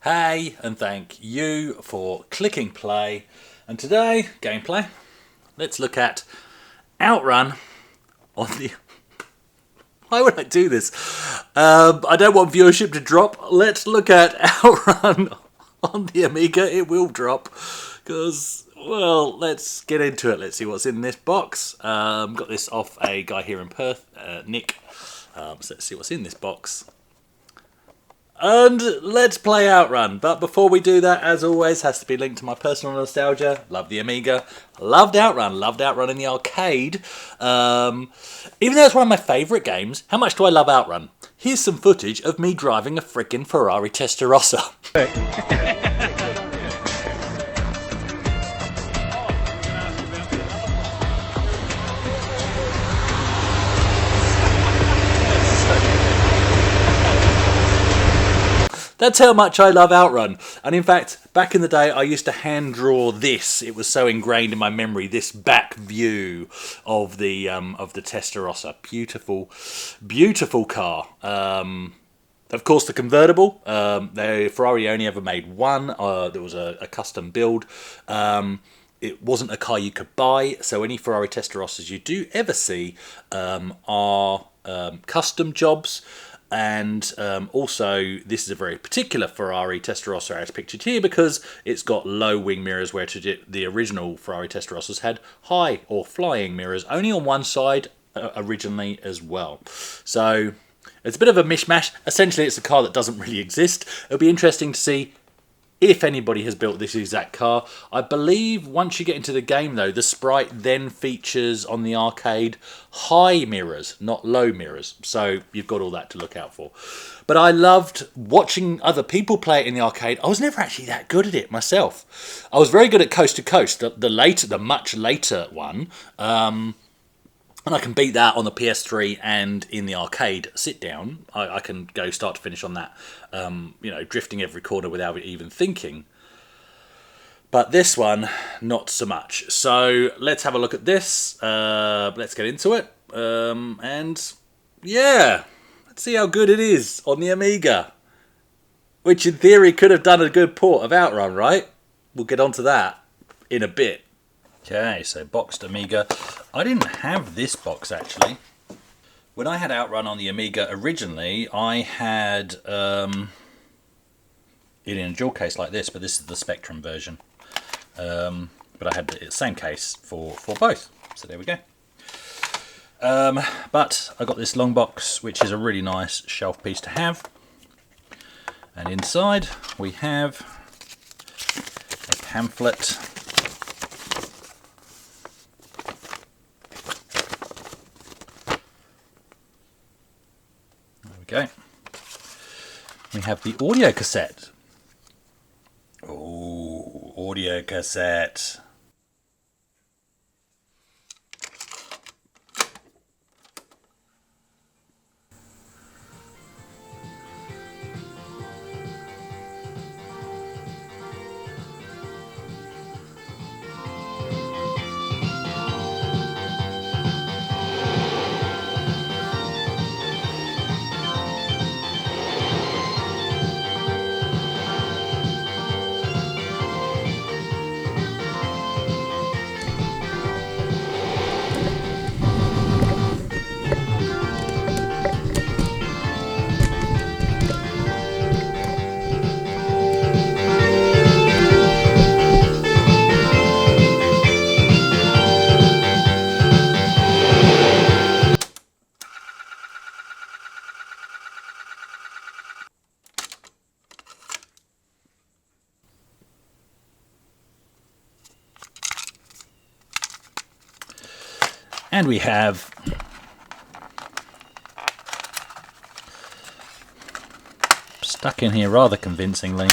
Hey, and thank you for clicking play. And today, gameplay, let's look at Outrun on the... Why would I do this? I don't want viewership to drop. Let's look at Outrun on the Amiga. It will drop because, well, let's get into it. Let's see what's in this box. Got this off a guy here in Perth, Nick. So let's see what's in this box. And let's play Outrun. But before we do that, as always, has to be linked to my personal nostalgia. Love the Amiga. Loved Outrun. Loved Outrun in the arcade. Even though it's one of my favourite games, how much do I love Outrun? Here's some footage of me driving a frickin' Ferrari Testarossa. That's how much I love Outrun. And in fact, back in the day, I used to hand draw this. It was so ingrained in my memory, this back view of the Testarossa. Beautiful, beautiful car. Of course, the convertible. Ferrari only ever made one. There was a custom build. It wasn't a car you could buy, so any Ferrari Testarossas you do ever see are custom jobs. And also, this is a very particular Ferrari Testarossa as pictured here because it's got low wing mirrors, where the original Ferrari Testarossas had high or flying mirrors, only on one side originally as well. So it's a bit of a mishmash. Essentially, it's a car that doesn't really exist. It'll be interesting to see if anybody has built this exact car. I believe once you get into the game, though, the sprite then features on the arcade high mirrors, not low mirrors. So you've got all that to look out for. But I loved watching other people play it in the arcade. I was never actually that good at it myself. I was very good at Coast to Coast, the much later one. And I can beat that on the PS3 and in the arcade sit down. I can go start to finish on that, drifting every corner without even thinking. But this one, not so much. So let's have a look at this. Let's get into it. And yeah, let's see how good it is on the Amiga. Which in theory could have done a good port of Outrun, right? We'll get onto that in a bit. Okay, so boxed Amiga. I didn't have this box actually. When I had Outrun on the Amiga originally, I had it in a dual case like this, but this is the Spectrum version. But I had the same case for both. So there we go. But I got this long box, which is a really nice shelf piece to have. And inside we have a pamphlet. Okay, we have the audio cassette. Oh, audio cassette. And we have stuck in here rather convincingly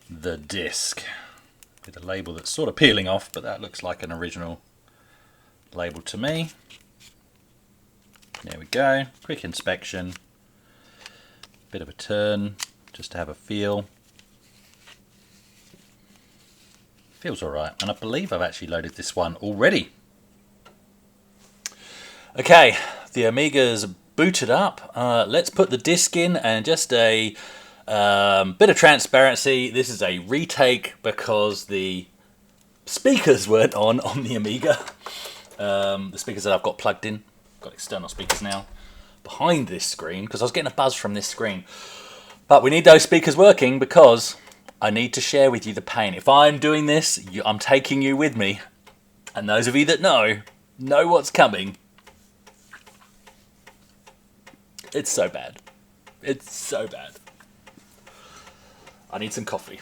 the disc with a label that's sort of peeling off, but that looks like an original label to me. There we go, quick inspection, bit of a turn just to have a feel. Feels alright, and I believe I've actually loaded this one already. Okay, the Amiga's booted up. Let's put the disc in, and just a bit of transparency. This is a retake because the speakers weren't on the Amiga. The speakers that I've got plugged in, got external speakers now behind this screen because I was getting a buzz from this screen. But we need those speakers working because I need to share with you the pain. If I'm doing this, I'm taking you with me. And those of you that know what's coming. It's so bad. It's so bad. I need some coffee.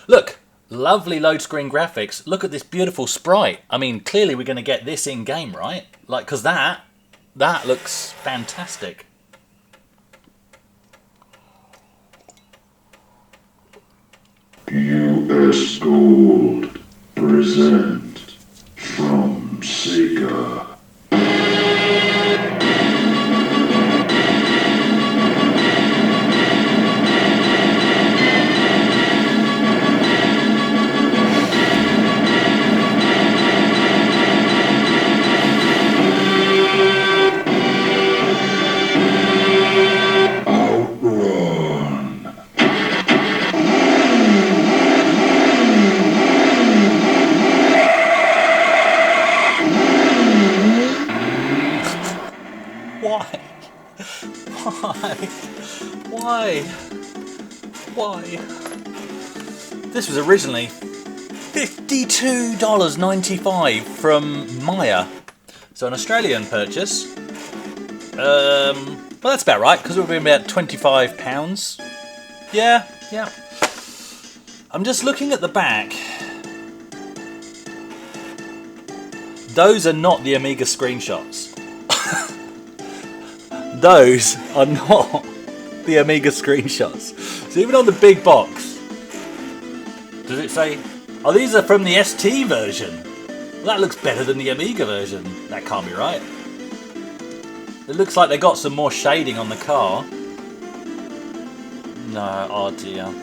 Look, lovely load screen graphics. Look at this beautiful sprite. I mean, clearly we're going to get this in game, right? Like, because that looks fantastic. US Gold present from Sega. Outrun. Why? This was originally $52.95 from Maya. So an Australian purchase. Well, that's about right, because it would have been about £25. Yeah. I'm just looking at the back. Those are not the Amiga screenshots. Those are not the Amiga screenshots. So even on the big box, does it say, oh, these are from the ST version? Well, that looks better than the Amiga version. That can't be right. It looks like they got some more shading on the car. No, oh dear.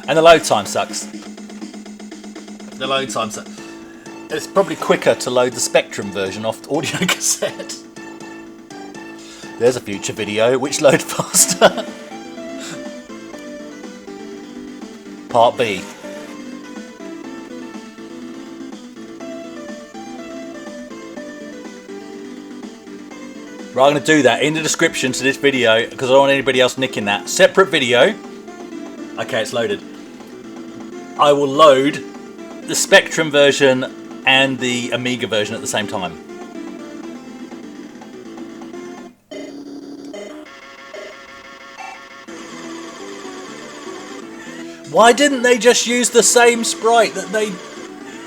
And the load time sucks. The load time sucks. It's probably quicker to load the Spectrum version off the audio cassette. There's a future video which load faster. Part B. Right, I'm going to do that in the description to this video because I don't want anybody else nicking that. Separate video. Okay, it's loaded. I will load the Spectrum version and the Amiga version at the same time. Why didn't they just use the same sprite that they...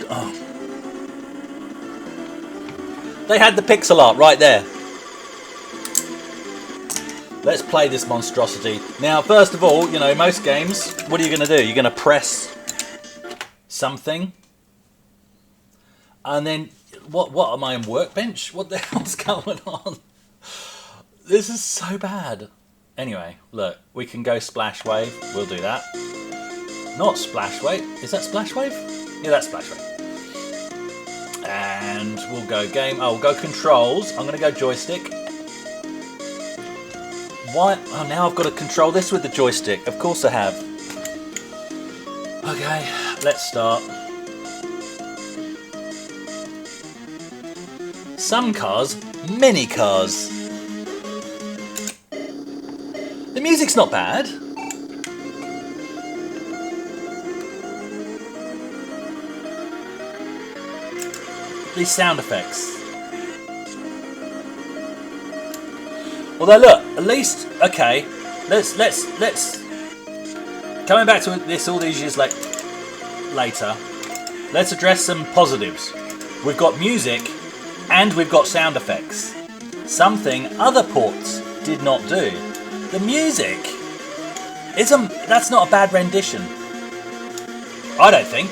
Oh. They had the pixel art right there. Let's play this monstrosity. Now, first of all, you know, most games, what are you going to do? You're going to press something. And then, what am I on Workbench? What the hell's going on? This is so bad. Anyway, look, we can go Splash Wave. We'll do that. Not Splash Wave. Is that Splash Wave? Yeah, that's Splash Wave. And we'll go game. Oh, we'll go controls. I'm going to go joystick. Why? Oh, now I've got to control this with the joystick. Of course I have. Okay, let's start. Some cars, many cars. The music's not bad. These sound effects. Although look, at least, okay, let's coming back to this all these years later, let's address some positives. We've got music and we've got sound effects. Something other ports did not do. The music that's not a bad rendition. I don't think.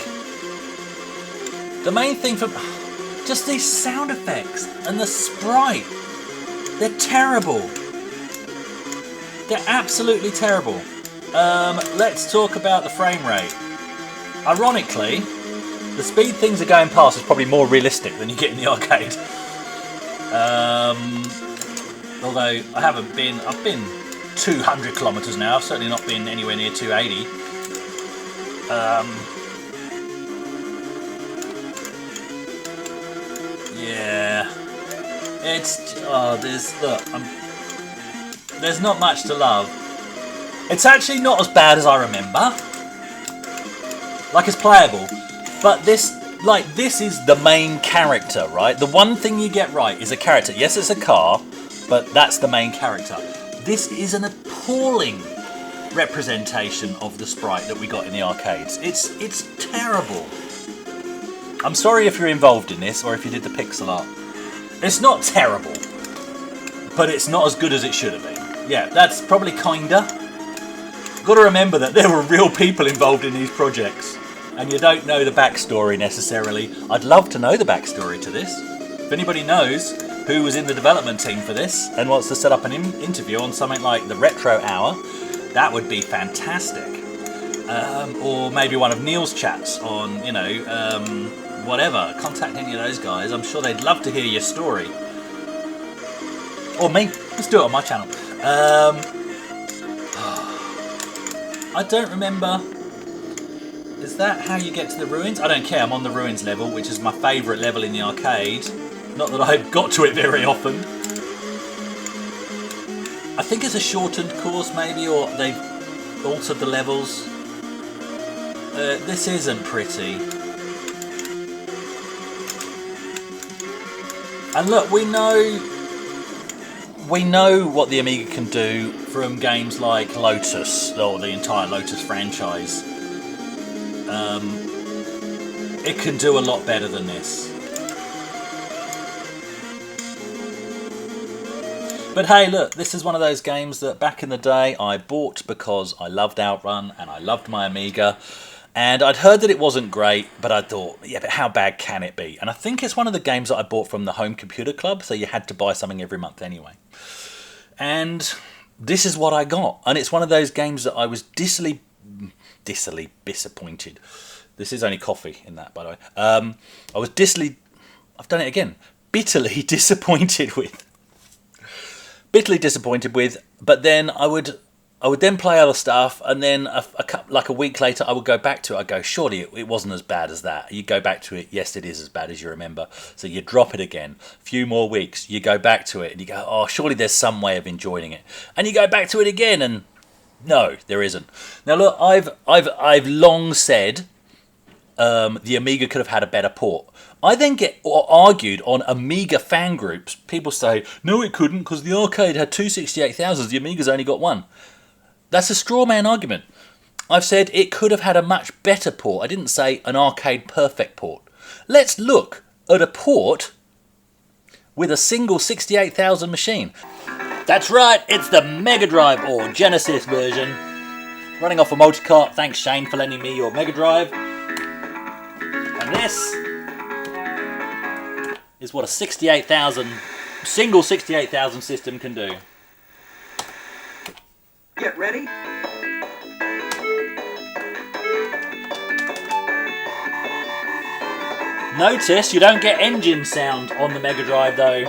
The main thing for just these sound effects and the sprite. They're terrible. They're absolutely terrible. Let's talk about the frame rate. Ironically, the speed things are going past is probably more realistic than you get in the arcade. Although I've been 200 kilometers now. I've certainly not been anywhere near 280. Yeah, it's there's not much to love. It's actually not as bad as I remember. Like, it's playable, but this is the main character, right? The one thing you get right is a character. Yes, it's a car, but that's the main character. This is an appalling representation of the sprite that we got in the arcades. It's terrible. I'm sorry if you're involved in this, or if you did the pixel art. It's not terrible, but it's not as good as it should have been. Yeah, that's probably kinda. Got to remember that there were real people involved in these projects, and you don't know the backstory necessarily. I'd love to know the backstory to this. If anybody knows who was in the development team for this and wants to set up an interview on something like the Retro Hour, that would be fantastic. Or maybe one of Neil's chats on, whatever. Contact any of those guys. I'm sure they'd love to hear your story. Or me. Let's do it on my channel. I don't remember. Is that how you get to the ruins? I don't care. I'm on the ruins level, which is my favourite level in the arcade. Not that I've got to it very often. I think it's a shortened course, maybe, or they've altered the levels. This isn't pretty. And look, we know what the Amiga can do from games like Lotus, or the entire Lotus franchise. It can do a lot better than this. But hey, look, this is one of those games that back in the day I bought because I loved Outrun and I loved my Amiga. And I'd heard that it wasn't great, but I thought, yeah, but how bad can it be? And I think it's one of the games that I bought from the Home Computer Club, so you had to buy something every month anyway. And this is what I got. And it's one of those games that I was dismally disappointed. This is only coffee in that, by the way. I was bitterly disappointed with. Bitterly disappointed with, but then I would then play other stuff, and then a week later I would go back to it. I'd go, surely it wasn't as bad as that. You go back to it, yes, it is as bad as you remember. So you drop it again. A few more weeks, you go back to it, and you go, oh, surely there's some way of enjoying it. And you go back to it again, and no, there isn't. Now look, I've long said the Amiga could have had a better port. I then get argued on Amiga fan groups. People say, no, it couldn't, because the arcade had two 68,000s, the Amiga's only got one. That's a straw man argument. I've said it could have had a much better port. I didn't say an arcade perfect port. Let's look at a port with a single 68,000 machine. That's right, it's the Mega Drive or Genesis version. Running off a multicart. Thanks, Shane, for lending me your Mega Drive. And this is what a single 68,000 system can do. Get ready. Notice you don't get engine sound on the Mega Drive though.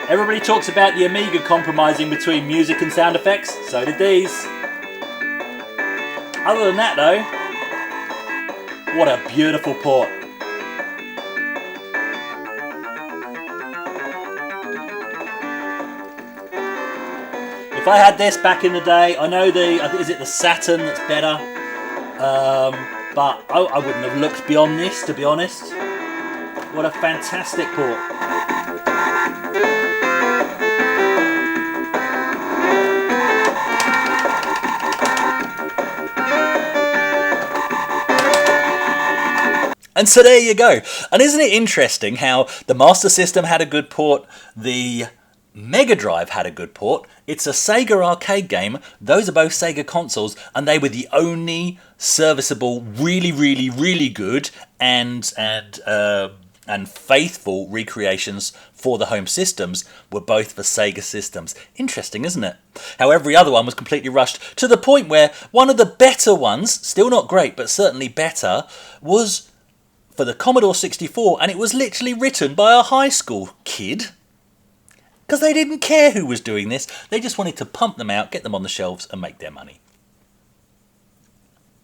Everybody talks about the Amiga compromising between music and sound effects, so did these. Other than that though, what a beautiful port. If I had this back in the day, I know is it the Saturn that's better? But I wouldn't have looked beyond this, to be honest. What a fantastic port. And so there you go. And isn't it interesting how the Master System had a good port, the Mega Drive had a good port. It's a Sega arcade game. Those are both Sega consoles, and they were the only serviceable, really, really, really good and and faithful recreations for the home systems were both for Sega systems. Interesting, isn't it? How every other one was completely rushed, to the point where one of the better ones, still not great, but certainly better, was for the Commodore 64, and it was literally written by a high school kid. Because they didn't care who was doing this, they just wanted to pump them out, get them on the shelves, and make their money.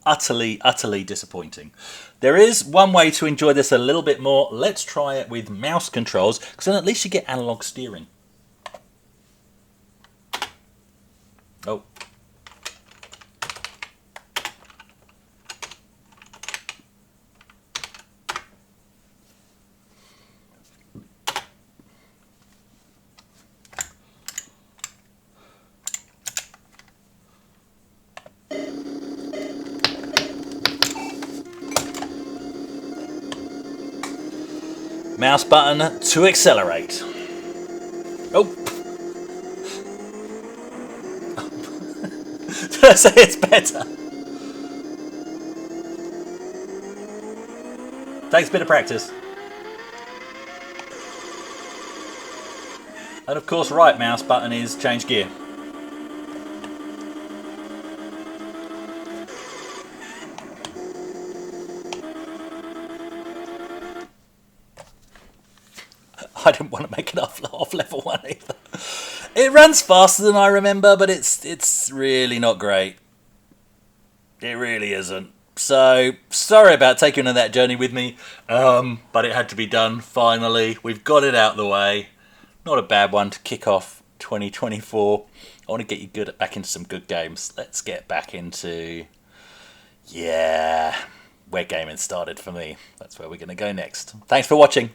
Utterly, utterly disappointing. There is one way to enjoy this a little bit more. Let's try it with mouse controls, because then at least you get analog steering. Oh. Mouse button to accelerate. Oh. Did I say it's better? Takes a bit of practice. And of course, right mouse button is change gear. I didn't want to make it off level 1 either. It runs faster than I remember, but it's really not great. It really isn't. So, sorry about taking on that journey with me, but it had to be done finally. We've got it out the way. Not a bad one to kick off 2024. I want to get you back into some good games. Let's get back into, where gaming started for me. That's where we're going to go next. Thanks for watching.